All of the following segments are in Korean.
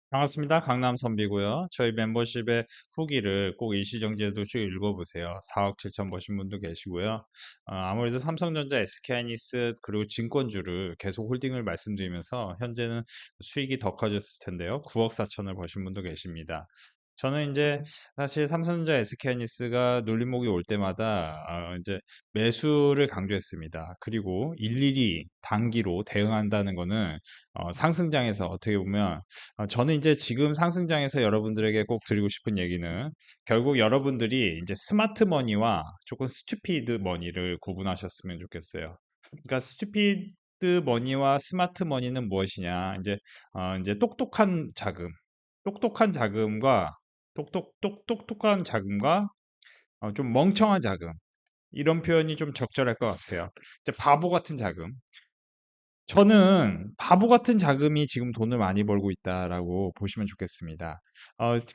반갑습니다. 강남 선비고요. 저희 멤버십의 후기를 꼭 일시정지해도 쭉 읽어보세요. 4억 7천 보신 분도 계시고요. 아무래도 삼성전자, SK하이닉스 그리고 증권주를 계속 홀딩을 말씀드리면서 현재는 수익이 더 커졌을 텐데요. 9억 4천을 버신 분도 계십니다. 저는 이제 사실 삼성전자, SK하이닉스가 눌림목이 올 때마다 이제 매수를 강조했습니다. 그리고 일일이 단기로 대응한다는 거는 상승장에서 어떻게 보면 저는 이제 지금 상승장에서 여러분들에게 꼭 드리고 싶은 얘기는 결국 여러분들이 이제 스마트 머니와 조금 스튜피드 머니를 구분하셨으면 좋겠어요. 그러니까 스튜피드 머니와 스마트 머니는 무엇이냐? 이제 똑똑한 자금과 똑똑한 자금과 좀 멍청한 자금 이런 표현이 좀 적절할 것 같아요. 이제 바보 같은 자금. 저는 바보 같은 자금이 지금 돈을 많이 벌고 있다라고 보시면 좋겠습니다.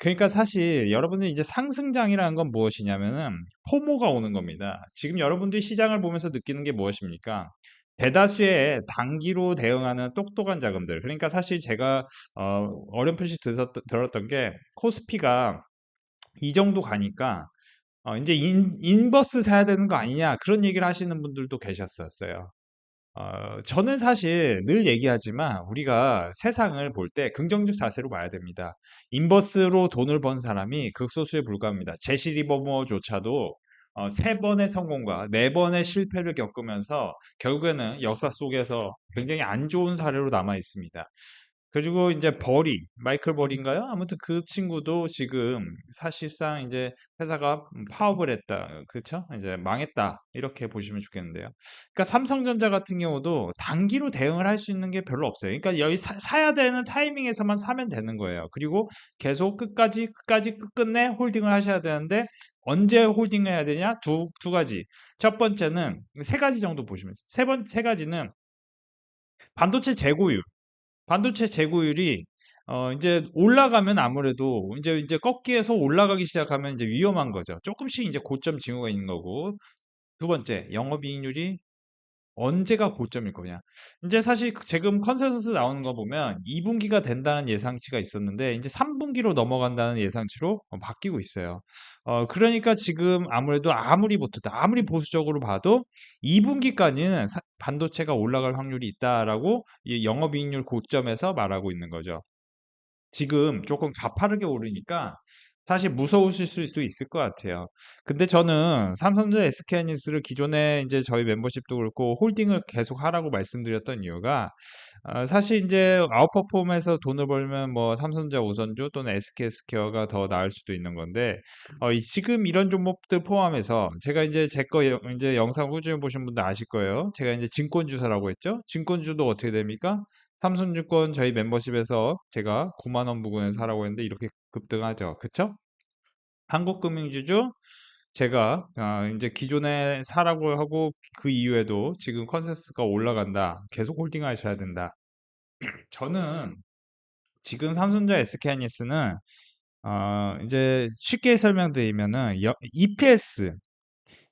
그러니까 사실 여러분들이 이제 상승장이라는 건 무엇이냐면은 포모가 오는 겁니다. 지금 여러분들이 시장을 보면서 느끼는 게 무엇입니까? 대다수의 단기로 대응하는 똑똑한 자금들. 그러니까 사실 제가 어렴풋이 들었던 게 코스피가 이 정도 가니까 이제 인버스 사야 되는 거 아니냐 그런 얘기를 하시는 분들도 계셨었어요. 저는 사실 늘 얘기하지만 우리가 세상을 볼 때 긍정적 자세로 봐야 됩니다. 인버스로 돈을 번 사람이 극소수에 불과합니다. 제시 리버머조차도 세 번의 성공과 네 번의 실패를 겪으면서 결국에는 역사 속에서 굉장히 안 좋은 사례로 남아 있습니다. 그리고 이제 마이클 버리인가요? 아무튼 그 친구도 지금 사실상 이제 회사가 파업을 했다. 그쵸? 이제 망했다. 이렇게 보시면 좋겠는데요. 그러니까 삼성전자 같은 경우도 단기로 대응을 할 수 있는 게 별로 없어요. 그러니까 여기 사야 되는 타이밍에서만 사면 되는 거예요. 그리고 계속 끝끝내 홀딩을 하셔야 되는데 언제 홀딩을 해야 되냐? 두 가지. 첫 번째는 세 가지 정도 보시면 세 가지는 반도체 재고율. 반도체 재고율이 이제 올라가면 아무래도 이제 꺾기에서 올라가기 시작하면 이제 위험한 거죠. 조금씩 이제 고점 징후가 있는 거고. 두 번째, 영업이익률이 언제가 고점일 거냐. 이제 사실 지금 컨센서스 나오는 거 보면 2분기가 된다는 예상치가 있었는데 이제 3분기로 넘어간다는 예상치로 바뀌고 있어요. 그러니까 지금 아무래도 아무리 보수적으로 봐도 2분기까지는 반도체가 올라갈 확률이 있다라고 이 영업이익률 고점에서 말하고 있는 거죠. 지금 조금 가파르게 오르니까 사실 무서우실 수 있을 것 같아요. 근데 저는 삼성전자 SK하이닉스를 기존에 이제 저희 멤버십도 그렇고 홀딩을 계속 하라고 말씀드렸던 이유가 사실 이제 아웃퍼폼에서 돈을 벌면 뭐 삼성전자 우선주 또는 SK스퀘어가 더 나을 수도 있는 건데 지금 이런 종목들 포함해서 제가 이제 제 거 이제 영상 꾸준히 보신 분들 아실 거예요. 제가 이제 증권주사라고 했죠. 증권주도 어떻게 됩니까? 삼성증권 저희 멤버십에서 제가 9만 원 부근에 사라고 했는데 이렇게 급등하죠. 그쵸? 한국금융지주 제가 이제 기존에 사라고 하고 그 이후에도 지금 컨센서스가 올라간다. 계속 홀딩 하셔야 된다. 저는 지금 삼성전자 SK하이닉스는 이제 쉽게 설명드리면은 EPS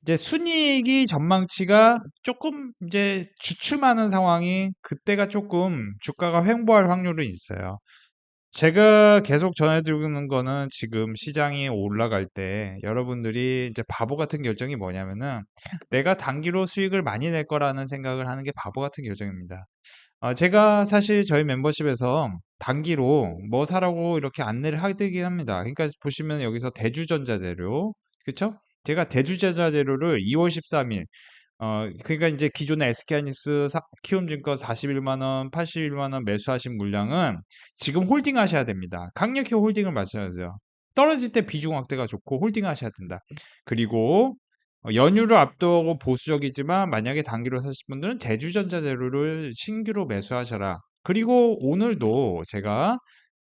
이제 순이익이 전망치가 조금 이제 주춤하는 상황이 그때가 조금 주가가 횡보할 확률은 있어요. 제가 계속 전해드리는 거는 지금 시장이 올라갈 때 여러분들이 이제 바보 같은 결정이 뭐냐면은 내가 단기로 수익을 많이 낼 거라는 생각을 하는 게 바보 같은 결정입니다. 제가 사실 저희 멤버십에서 단기로 뭐 사라고 이렇게 안내를 하긴 합니다. 그러니까 보시면 여기서 대주전자재료, 그쵸? 제가 대주전자재료를 2월 13일 그러니까 이제 기존의 SK하이닉스 키움증권 41만 원, 81만 원 매수하신 물량은 지금 홀딩 하셔야 됩니다. 강력히 홀딩을 마셔야죠. 떨어질 때 비중 확대가 좋고 홀딩 하셔야 된다. 그리고 연휴를 앞두고 보수적이지만 만약에 단기로 사실 분들은 대주전자재료를 신규로 매수하셔라. 그리고 오늘도 제가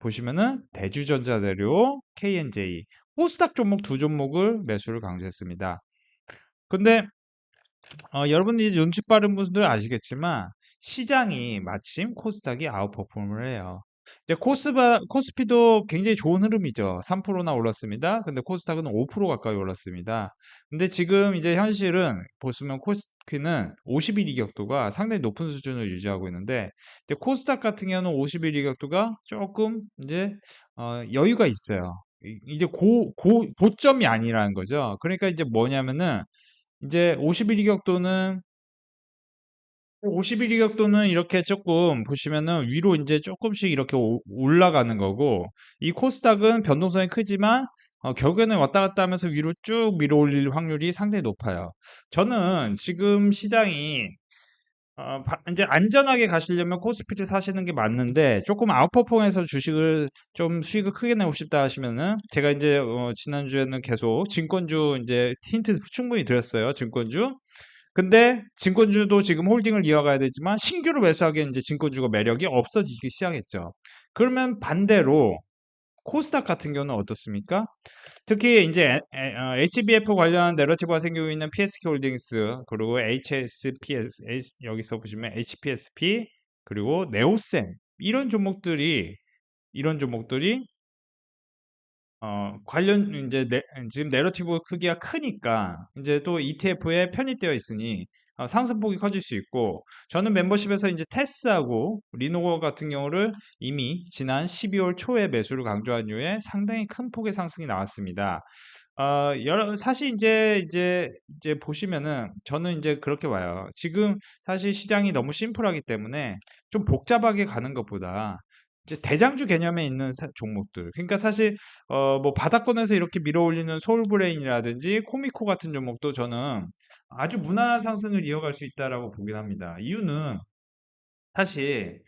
보시면은 대주전자재료, KNJ, 코스닥 종목 두 종목을 매수를 강조했습니다. 근데 여러분들이 눈치 빠른 분들 아시겠지만 시장이 마침 코스닥이 아웃퍼폼을 해요. 이제 코스피도 굉장히 좋은 흐름이죠. 3%나 올랐습니다. 근데 코스닥은 5% 가까이 올랐습니다. 근데 지금 이제 현실은 보시면 코스피는 50일 이격도가 상당히 높은 수준을 유지하고 있는데, 이제 코스닥 같은 경우는 50일 이격도가 조금 이제 여유가 있어요. 이제 고점이 아니라는 거죠. 그러니까 이제 뭐냐면은 이제 50일 이격도는 51 이격도는 이렇게 조금 보시면은 위로 이제 조금씩 이렇게 올라가는 거고, 이 코스닥은 변동성이 크지만 결국에는 왔다 갔다 하면서 위로 쭉 밀어 올릴 확률이 상당히 높아요. 저는 지금 시장이 이제 안전하게 가시려면 코스피를 사시는 게 맞는데, 조금 아웃퍼폼해서 주식을 좀 수익을 크게 내고 싶다 하시면은, 제가 이제 지난주에는 계속 증권주 이제 힌트 충분히 드렸어요. 증권주. 근데 증권주도 지금 홀딩을 이어가야 되지만 신규로 매수하기엔 이제 증권주가 매력이 없어지기 시작했죠. 그러면 반대로 코스닥 같은 경우는 어떻습니까? 특히 이제 HBF 관련 내러티브가 생기고 있는 PSK 홀딩스, 그리고 HSPS, 여기서 보시면 HPSP, 그리고 네오센, 이런 종목들이 관련 이제 지금 내러티브 크기가 크니까 이제 또 ETF에 편입되어 있으니 상승폭이 커질 수 있고, 저는 membership에서 이제 테스하고 리노버 같은 경우를 이미 지난 12월 초에 매수를 강조한 이후에 상당히 큰 폭의 상승이 나왔습니다. 사실 이제 보시면은 저는 이제 그렇게 봐요. 지금 사실 시장이 너무 심플하기 때문에 좀 복잡하게 가는 것보다 이제 대장주 개념에 있는 종목들. 그러니까 사실 뭐 바닥권에서 이렇게 밀어올리는 소울브레인이라든지 코미코 같은 종목도 저는 아주 무난한 상승을 이어갈 수 있다라고 보긴 합니다. 이유는 사실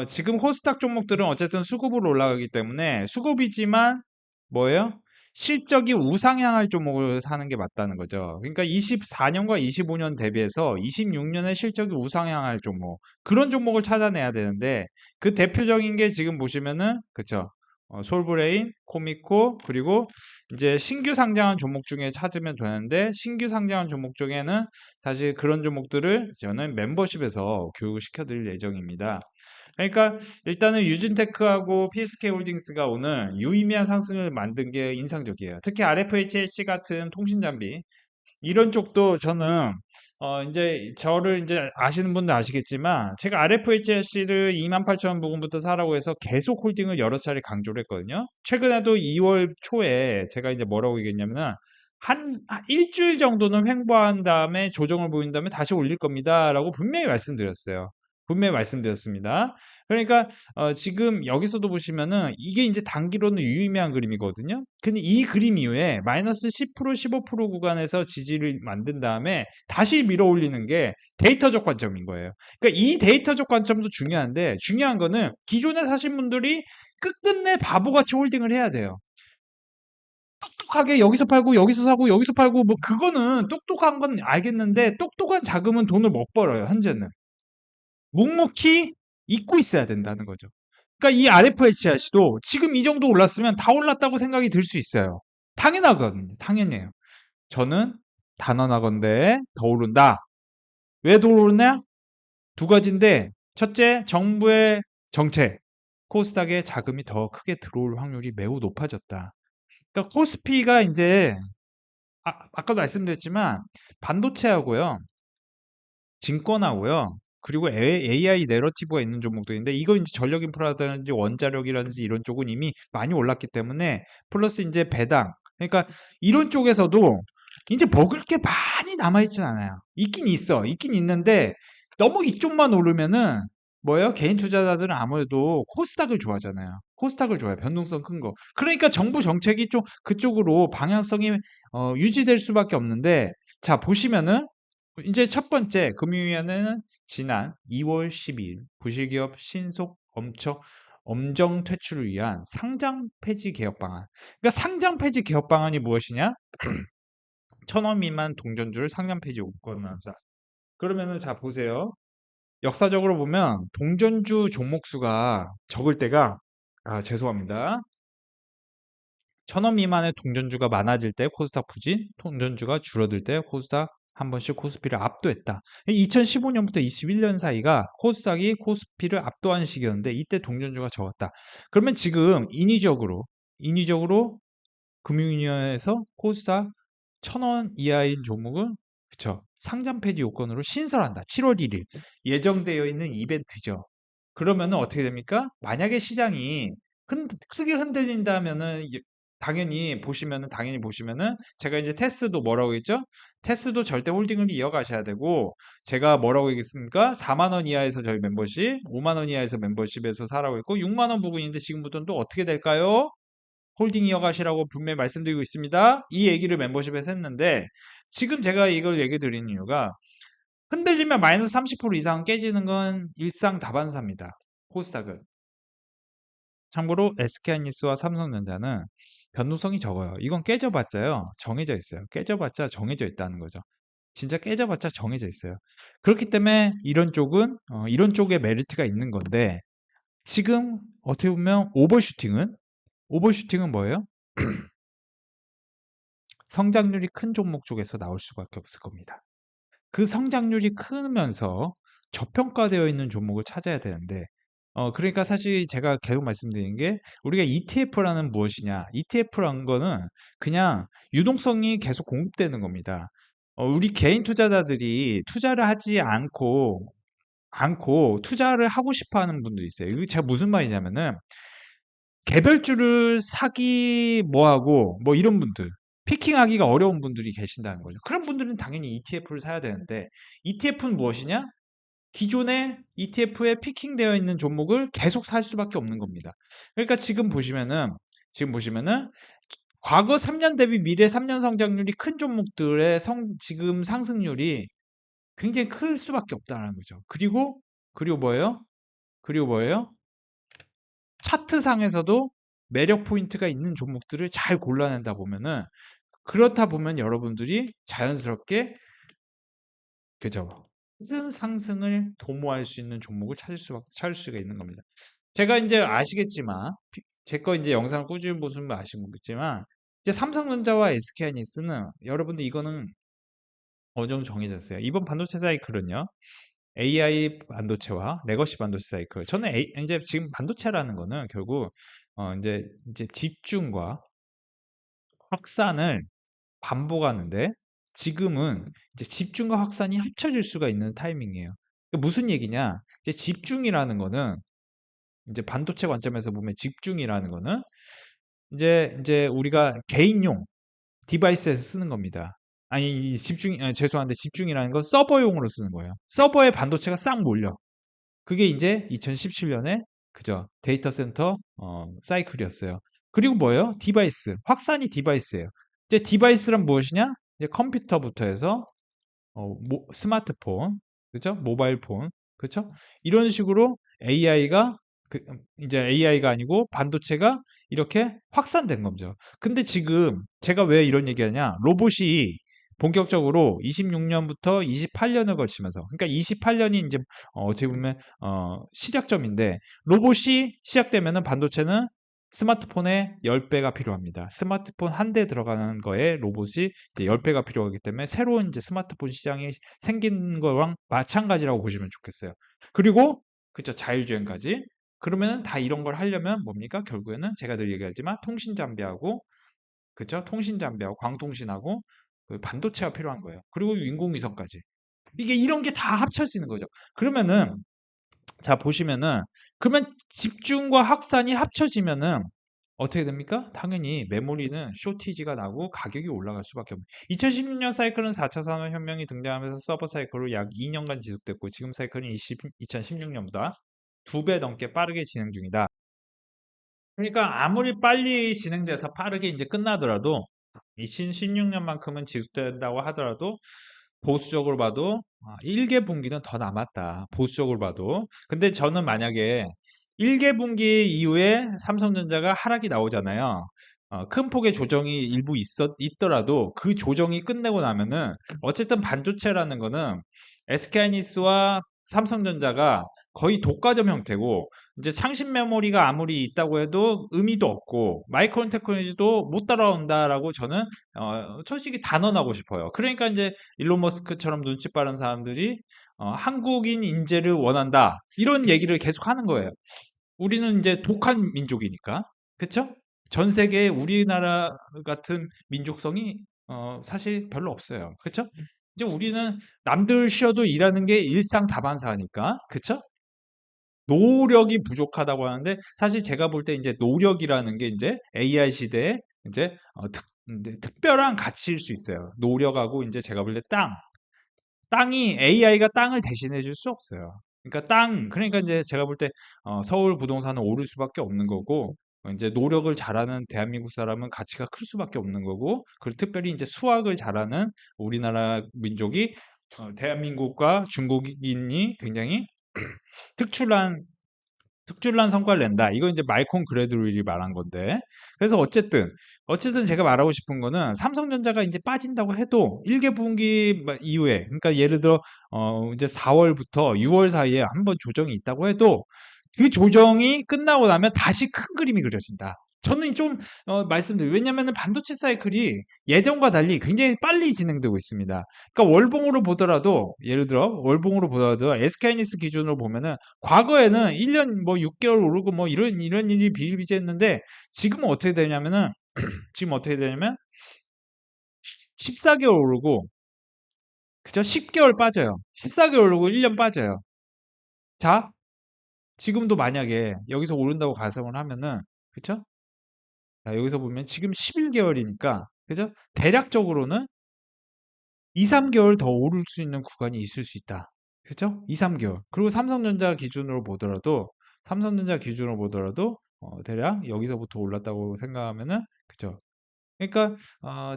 지금 코스닥 종목들은 어쨌든 수급으로 올라가기 때문에, 수급이지만 뭐예요? 실적이 우상향할 종목을 사는 게 맞다는 거죠. 그러니까 24년과 25년 대비해서 26년에 실적이 우상향할 종목, 그런 종목을 찾아내야 되는데, 그 대표적인 게 지금 보시면은 그쵸? 솔브레인, 코미코, 그리고 이제 신규 상장한 종목 중에 찾으면 되는데, 신규 상장한 종목 중에는 사실 그런 종목들을 저는 멤버십에서 교육을 시켜드릴 예정입니다. 그러니까 일단은 유진테크하고 PSK홀딩스가 오늘 유의미한 상승을 만든 게 인상적이에요. 특히 RFHC 같은 통신 장비, 이런 쪽도 저는 이제 저를 이제 아시는 분들 아시겠지만, 제가 RFHC를 28,000원 부근부터 사라고 해서 계속 홀딩을 여러 차례 강조를 했거든요. 최근에도 2월 초에 제가 이제 뭐라고 얘기했냐면은, 한 일주일 정도는 횡보한 다음에 조정을 보인 다음에 다시 올릴 겁니다라고 분명히 말씀드렸어요. 분명히 말씀드렸습니다. 그러니까 지금 여기서도 보시면은 이게 이제 단기로는 유의미한 그림이거든요. 근데 이 그림 이후에 마이너스 10% 15% 구간에서 지지를 만든 다음에 다시 밀어 올리는 게 데이터적 관점인 거예요. 그러니까 이 데이터적 관점도 중요한데, 중요한 거는 기존에 사신 분들이 끝끝내 바보같이 홀딩을 해야 돼요. 똑똑하게 여기서 팔고 여기서 사고 여기서 팔고, 뭐 그거는 똑똑한 건 알겠는데, 똑똑한 자금은 돈을 못 벌어요, 현재는. 묵묵히 잊고 있어야 된다는 거죠. 그러니까 이 RFHRC도 지금 이 정도 올랐으면 다 올랐다고 생각이 들 수 있어요. 당연하거든요. 당연해요. 저는 단언하건대 더 오른다. 왜 더 오르냐? 두 가지인데, 첫째, 정부의 정책, 코스닥에 자금이 더 크게 들어올 확률이 매우 높아졌다. 그러니까 코스피가 이제 아까도 말씀드렸지만 반도체하고요, 증권하고요, 그리고 AI 내러티브가 있는 종목들인데, 이거 이제 전력 인프라라든지 원자력이라든지 이런 쪽은 이미 많이 올랐기 때문에, 플러스 이제 배당, 그러니까 이런 쪽에서도 이제 먹을 게 많이 남아있진 않아요. 있긴 있는데, 너무 이쪽만 오르면은 뭐예요? 개인 투자자들은 아무래도 코스닥을 좋아하잖아요. 코스닥을 좋아해요. 변동성 큰 거. 그러니까 정부 정책이 좀 그쪽으로 방향성이 유지될 수밖에 없는데, 자 보시면은 이제 첫 번째 금융위원회는 지난 2월 12일 부실기업 신속 엄정 퇴출을 위한 상장 폐지 개혁 방안. 그러니까 상장 폐지 개혁 방안이 무엇이냐? 1,000원 미만 동전주를 상장 폐지 권고한다. 그러면은 자 보세요. 역사적으로 보면 동전주 종목 수가 적을 때가, 죄송합니다. 1,000원 미만의 동전주가 많아질 때 코스닥 부진, 동전주가 줄어들 때 코스닥 한 번씩 코스피를 압도했다. 2015년부터 21년 사이가 코스닥이 코스피를 압도한 시기였는데 이때 동전주가 적었다. 그러면 지금 인위적으로 금융위원회에서 코스닥 1,000원 이하인 종목을 그쵸 상장 폐지 요건으로 신설한다. 7월 1일 예정되어 있는 이벤트죠. 그러면은 어떻게 됩니까? 만약에 시장이 크게 흔들린다면은 당연히 보시면은 제가 이제 테스도 뭐라고 했죠? 테스도 절대 홀딩을 이어가셔야 되고 제가 뭐라고 얘기했습니까? 4만 원 이하에서 저희 멤버십, 5만 원 이하에서 멤버십에서 사라고 했고 6만 원 부근인데 지금부터는 또 어떻게 될까요? 홀딩 이어가시라고 분명히 말씀드리고 있습니다. 이 얘기를 멤버십에서 했는데 지금 제가 이걸 얘기 드리는 이유가 흔들리면 마이너스 30% 이상 깨지는 건 일상다반사입니다. 코스닥은. 참고로 SK하이닉스와 삼성전자는 변동성이 적어요. 이건 깨져봤자요. 정해져 있어요. 깨져봤자 정해져 있다는 거죠. 진짜 깨져봤자 정해져 있어요. 그렇기 때문에 이런 쪽에 메리트가 있는 건데 지금 어떻게 보면 오버슈팅은 뭐예요? 성장률이 큰 종목 쪽에서 나올 수밖에 없을 겁니다. 그 성장률이 크면서 저평가되어 있는 종목을 찾아야 되는데 그러니까 사실 제가 계속 말씀드리는 게 우리가 ETF라는 무엇이냐? ETF라는 거는 그냥 유동성이 계속 공급되는 겁니다. 우리 개인 투자자들이 투자를 하지 않고 투자를 하고 싶어 하는 분들이 있어요. 이게 제가 무슨 말이냐면은 개별주를 사기 뭐하고 뭐 이런 분들 피킹하기가 어려운 분들이 계신다는 거죠. 그런 분들은 당연히 ETF를 사야 되는데 ETF는 무엇이냐? 기존의 ETF에 피킹되어 있는 종목을 계속 살 수밖에 없는 겁니다. 그러니까 지금 보시면은 과거 3년 대비 미래 3년 성장률이 큰 종목들의 지금 상승률이 굉장히 클 수밖에 없다는 거죠. 그리고 뭐예요? 그리고 뭐예요? 차트상에서도 매력 포인트가 있는 종목들을 잘 골라낸다 보면은 그렇다 보면 여러분들이 자연스럽게 그죠? 큰 상승을 도모할 수 있는 종목을 찾을 수가 있는 겁니다. 제가 이제 아시겠지만 제 거 이제 영상을 꾸준히 보시면 아시겠지만 이제 삼성전자와 SK하이닉스는 여러분들 이거는 어느 정도 정해졌어요. 이번 반도체 사이클은요. AI 반도체와 레거시 반도체 사이클. 저는 이제 지금 반도체라는 거는 결국 이제 집중과 확산을 반복하는데 지금은 이제 집중과 확산이 합쳐질 수가 있는 타이밍이에요. 그러니까 무슨 얘기냐? 이제 집중이라는 거는 이제 반도체 관점에서 보면 집중이라는 거는 이제 우리가 개인용 디바이스에서 쓰는 겁니다. 아니 죄송한데 집중이라는 건 서버용으로 쓰는 거예요. 서버에 반도체가 싹 몰려. 그게 이제 2017년에 그죠 데이터 센터 사이클이었어요. 그리고 뭐예요? 디바이스 확산이 디바이스예요. 이제 디바이스란 무엇이냐? 이제 컴퓨터부터 해서 스마트폰, 그죠? 모바일 폰, 그죠? 이런 식으로 이제 AI가 아니고 반도체가 이렇게 확산된 거죠. 근데 지금 제가 왜 이런 얘기하냐? 로봇이 본격적으로 26년부터 28년을 거치면서, 그러니까 28년이 이제 어떻게 보면 시작점인데 로봇이 시작되면은 반도체는 스마트폰의 10배가 필요합니다. 스마트폰 한 대 들어가는 거에 로봇이 이제 10배가 필요하기 때문에 새로운 이제 스마트폰 시장이 생긴 거랑 마찬가지라고 보시면 좋겠어요. 그리고 그쵸 자율주행까지. 그러면은 다 이런 걸 하려면 뭡니까? 결국에는 제가 늘 얘기하지만 통신 장비하고 그쵸? 통신 장비하고 광통신하고 그 반도체가 필요한 거예요. 그리고 인공위성까지. 이게 이런 게 다 합쳐지는 거죠. 그러면은 자 보시면은 그러면 집중과 확산이 합쳐지면은 어떻게 됩니까? 당연히 메모리는 쇼티지가 나고 가격이 올라갈 수밖에 없는. 2016년 사이클은 4차 산업혁명이 등장하면서 서버 사이클로 약 2년간 지속됐고 지금 사이클은 2016년보다 2배 넘게 빠르게 진행 중이다. 그러니까 아무리 빨리 진행돼서 빠르게 이제 끝나더라도 2016년만큼은 지속된다고 하더라도 보수적으로 봐도 1개 분기는 더 남았다. 보수적으로 봐도. 근데 저는 만약에 1개 분기 이후에 삼성전자가 하락이 나오잖아요. 큰 폭의 조정이 일부 있더라도 그 조정이 끝내고 나면은 어쨌든 반도체라는 거는 SK하이닉스와 삼성전자가 거의 독과점 형태고 이제 창신 메모리가 아무리 있다고 해도 의미도 없고 마이크론 테크놀로지도 못 따라온다라고 저는 솔직히 단언하고 싶어요. 그러니까 이제 일론 머스크처럼 눈치 빠른 사람들이 한국인 인재를 원한다 이런 얘기를 계속 하는 거예요. 우리는 이제 독한 민족이니까 그쵸? 전 세계에 우리나라 같은 민족성이 사실 별로 없어요. 그쵸? 이제 우리는 남들 쉬어도 일하는 게 일상다반사니까 그쵸? 노력이 부족하다고 하는데 사실 제가 볼 때 이제 노력이라는 게 이제 AI 시대에 이제 이제 특별한 가치일 수 있어요. 노력하고 이제 제가 볼 때 땅이 AI가 땅을 대신해 줄 수 없어요. 그러니까 그러니까 이제 제가 볼 때 서울 부동산은 오를 수밖에 없는 거고 이제 노력을 잘하는 대한민국 사람은 가치가 클 수밖에 없는 거고 그리고 특별히 이제 수학을 잘하는 우리나라 민족이 대한민국과 중국인이 굉장히 특출난 성과를 낸다. 이거 이제 말콤 그래드윌이 말한 건데. 그래서 어쨌든 제가 말하고 싶은 거는 삼성전자가 이제 빠진다고 해도 1개 분기 이후에, 그러니까 예를 들어, 이제 4월부터 6월 사이에 한번 조정이 있다고 해도 그 조정이 끝나고 나면 다시 큰 그림이 그려진다. 저는 좀 말씀드려요. 왜냐면은 반도체 사이클이 예전과 달리 굉장히 빨리 진행되고 있습니다. 그러니까 월봉으로 보더라도 예를 들어 월봉으로 보더라도 SK하이닉스 기준으로 보면은 과거에는 1년 뭐 6개월 오르고 뭐 이런 일이 비일비재했는데 지금은 어떻게 되냐면은 지금 어떻게 되냐면 14개월 오르고 그죠? 10개월 빠져요. 14개월 오르고 1년 빠져요. 자, 지금도 만약에 여기서 오른다고 가정을 하면은 그쵸? 자, 여기서 보면 지금 11개월이니까 그죠? 대략적으로는 2, 3개월 더 오를 수 있는 구간이 있을 수 있다. 그죠? 2, 3개월. 그리고 삼성전자 기준으로 보더라도 대략 여기서부터 올랐다고 생각하면은 그죠? 그러니까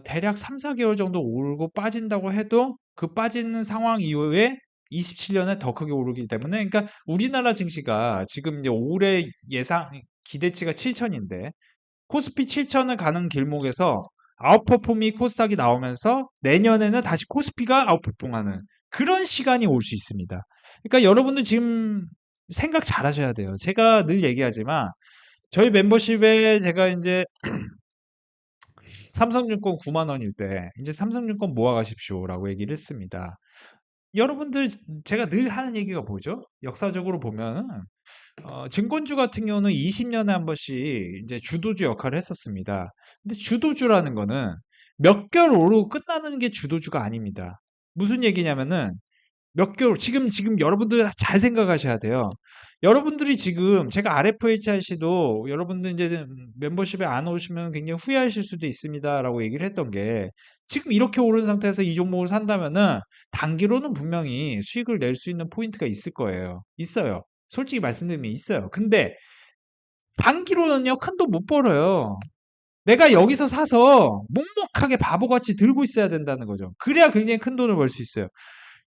대략 3, 4개월 정도 오르고 빠진다고 해도 그 빠지는 상황 이후에 27년에 더 크게 오르기 때문에 그러니까 우리나라 증시가 지금 이제 올해 예상 기대치가 7천인데 코스피 7천을 가는 길목에서 아웃퍼폼이 코스닥이 나오면서 내년에는 다시 코스피가 아웃퍼폼하는 그런 시간이 올 수 있습니다. 그러니까 여러분들 지금 생각 잘 하셔야 돼요. 제가 늘 얘기하지만 저희 멤버십에 제가 이제 삼성증권 9만 원일 때 이제 삼성증권 모아가십시오라고 얘기를 했습니다. 여러분들 제가 늘 하는 얘기가 뭐죠? 역사적으로 보면 증권주 같은 경우는 20년에 한 번씩 이제 주도주 역할을 했었습니다. 근데 주도주라는 거는 몇 개월 오르고 끝나는 게 주도주가 아닙니다. 무슨 얘기냐면은 몇 개월, 지금 여러분들 잘 생각하셔야 돼요. 여러분들이 지금, 제가 RFHIC도 여러분들 이제 멤버십에 안 오시면 굉장히 후회하실 수도 있습니다라고 얘기를 했던 게, 지금 이렇게 오른 상태에서 이 종목을 산다면은, 단기로는 분명히 수익을 낼 수 있는 포인트가 있을 거예요. 있어요. 솔직히 말씀드리면 있어요. 근데, 단기로는요, 큰 돈 못 벌어요. 내가 여기서 사서 묵묵하게 바보같이 들고 있어야 된다는 거죠. 그래야 굉장히 큰 돈을 벌 수 있어요.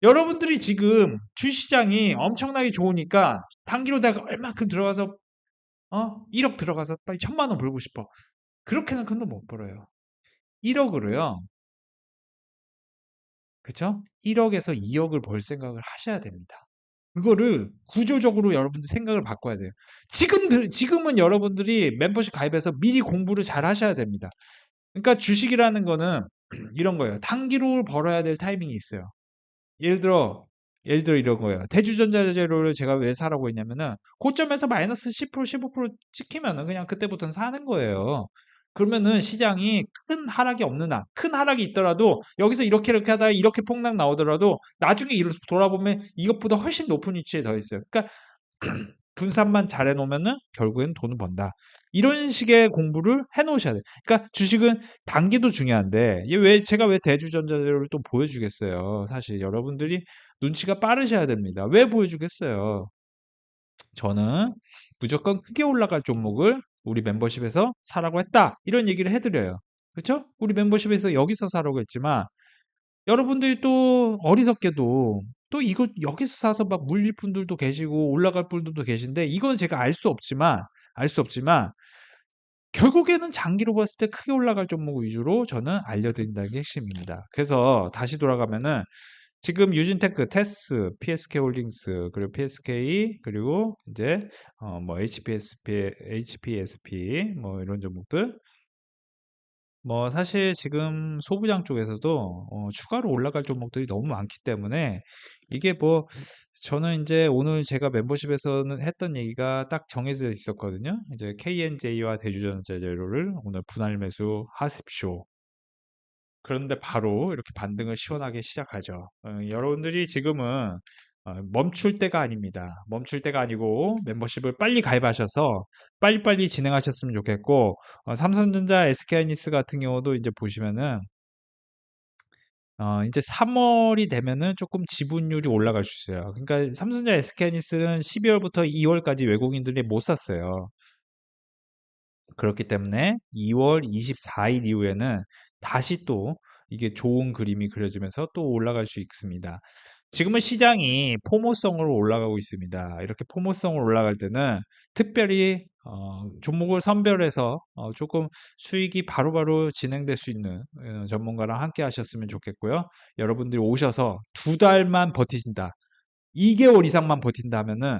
여러분들이 지금 주시장이 엄청나게 좋으니까 단기로 내가 얼마큼 들어가서 1억 들어가서 빨리 1,000만 원 벌고 싶어. 그렇게는 큰 돈 못 벌어요. 1억으로요. 그쵸? 1억에서 2억을 벌 생각을 하셔야 됩니다. 그거를 구조적으로 여러분들 생각을 바꿔야 돼요. 지금은 여러분들이 멤버십 가입해서 미리 공부를 잘 하셔야 됩니다. 그러니까 주식이라는 거는 이런 거예요. 단기로 벌어야 될 타이밍이 있어요. 예를 들어 이런 거예요. 대주전자재료를 제가 왜 사라고 했냐면은 고점에서 마이너스 10% 15% 찍히면은 그냥 그때부터는 사는 거예요. 그러면은 시장이 큰 하락이 없는 한, 큰 하락이 있더라도 여기서 이렇게 하다가 이렇게 폭락 나오더라도 나중에 돌아보면 이것보다 훨씬 높은 위치에 더 있어요. 그러니까 분산만 잘 해놓으면은 결국엔 돈을 번다. 이런 식의 공부를 해놓으셔야 돼요. 그러니까 주식은 단기도 중요한데 제가 왜 대주전자재료를 또 보여주겠어요. 사실 여러분들이 눈치가 빠르셔야 됩니다. 왜 보여주겠어요? 저는 무조건 크게 올라갈 종목을 우리 멤버십에서 사라고 했다. 이런 얘기를 해드려요. 그렇죠? 우리 멤버십에서 여기서 사라고 했지만 여러분들이 또 어리석게도 또 이거 여기서 사서 막 물릴 분들도 계시고 올라갈 분들도 계신데 이건 제가 알 수 없지만 결국에는 장기로 봤을 때 크게 올라갈 종목 위주로 저는 알려드린다는 게 핵심입니다. 그래서 다시 돌아가면은 지금 유진테크, 테스, PSK 홀딩스, 그리고 PSK, 그리고 이제 뭐 HPSP 뭐 이런 종목들. 뭐 사실 지금 소부장 쪽에서도 추가로 올라갈 종목들이 너무 많기 때문에 이게 뭐 저는 이제 오늘 제가 멤버십에서는 했던 얘기가 딱 정해져 있었거든요. 이제 KNJ와 대주전자 재료를 오늘 분할 매수 하십시오. 그런데 바로 이렇게 반등을 시원하게 시작하죠. 여러분들이 지금은 멈출 때가 아닙니다. 멈출 때가 아니고 멤버십을 빨리 가입하셔서 빨리빨리 진행하셨으면 좋겠고, 삼성전자, SK하이닉스 같은 경우도 이제 보시면은 이제 3월이 되면은 조금 지분율이 올라갈 수 있어요. 그러니까 삼성전자, SK하이닉스는 12월부터 2월까지 외국인들이 못 샀어요. 그렇기 때문에 2월 24일 이후에는 다시 또 이게 좋은 그림이 그려지면서 또 올라갈 수 있습니다. 지금은 시장이 포모성으로 올라가고 있습니다. 이렇게 포모성으로 올라갈 때는 특별히 종목을 선별해서 조금 수익이 바로바로 진행될 수 있는 전문가랑 함께 하셨으면 좋겠고요. 여러분들이 오셔서 2달만 버티신다. 2개월 이상만 버틴다면은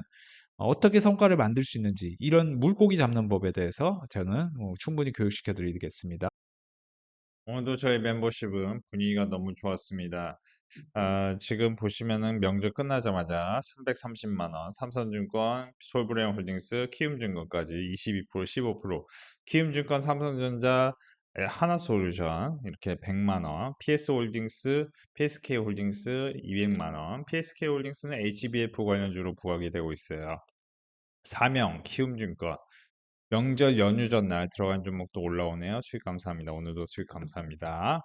어떻게 성과를 만들 수 있는지 이런 물고기 잡는 법에 대해서 저는 충분히 교육시켜 드리겠습니다. 오늘도 저희 멤버십은 분위기가 너무 좋았습니다. 지금 보시면은 명절 끝나자마자 330만 원, 삼성증권, 솔브레온 홀딩스, 키움증권까지 22%, 15%, 키움증권, 삼성전자, 하나솔루션 이렇게 100만 원, PS홀딩스, PSK홀딩스 200만 원, PSK홀딩스는 HBF 관련주로 부각이 되고 있어요. 사명, 키움증권, 명절 연휴 전날 들어간 종목도 올라오네요. 수익 감사합니다. 오늘도 수익 감사합니다.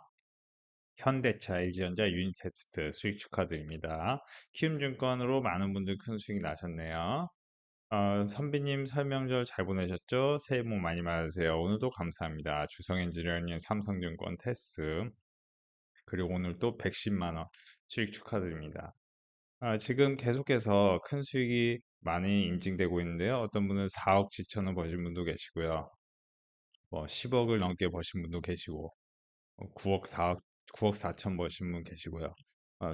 현대차, LG전자, 유니테스트 수익 축하드립니다. 키움증권으로 많은 분들 큰 수익 나셨네요. 선비님 설명절 잘 보내셨죠? 새해 복 많이 받으세요. 오늘도 감사합니다. 주성엔지니어링, 삼성증권, 테스 그리고 오늘 또 110만 원 수익 축하드립니다. 지금 계속해서 큰 수익이 많이 인증되고 있는데요. 어떤 분은 4억 7천원 버신 분도 계시고요. 뭐 10억을 넘게 버신 분도 계시고 9억 4천 버신 분 계시고요.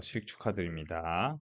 수익 축하드립니다.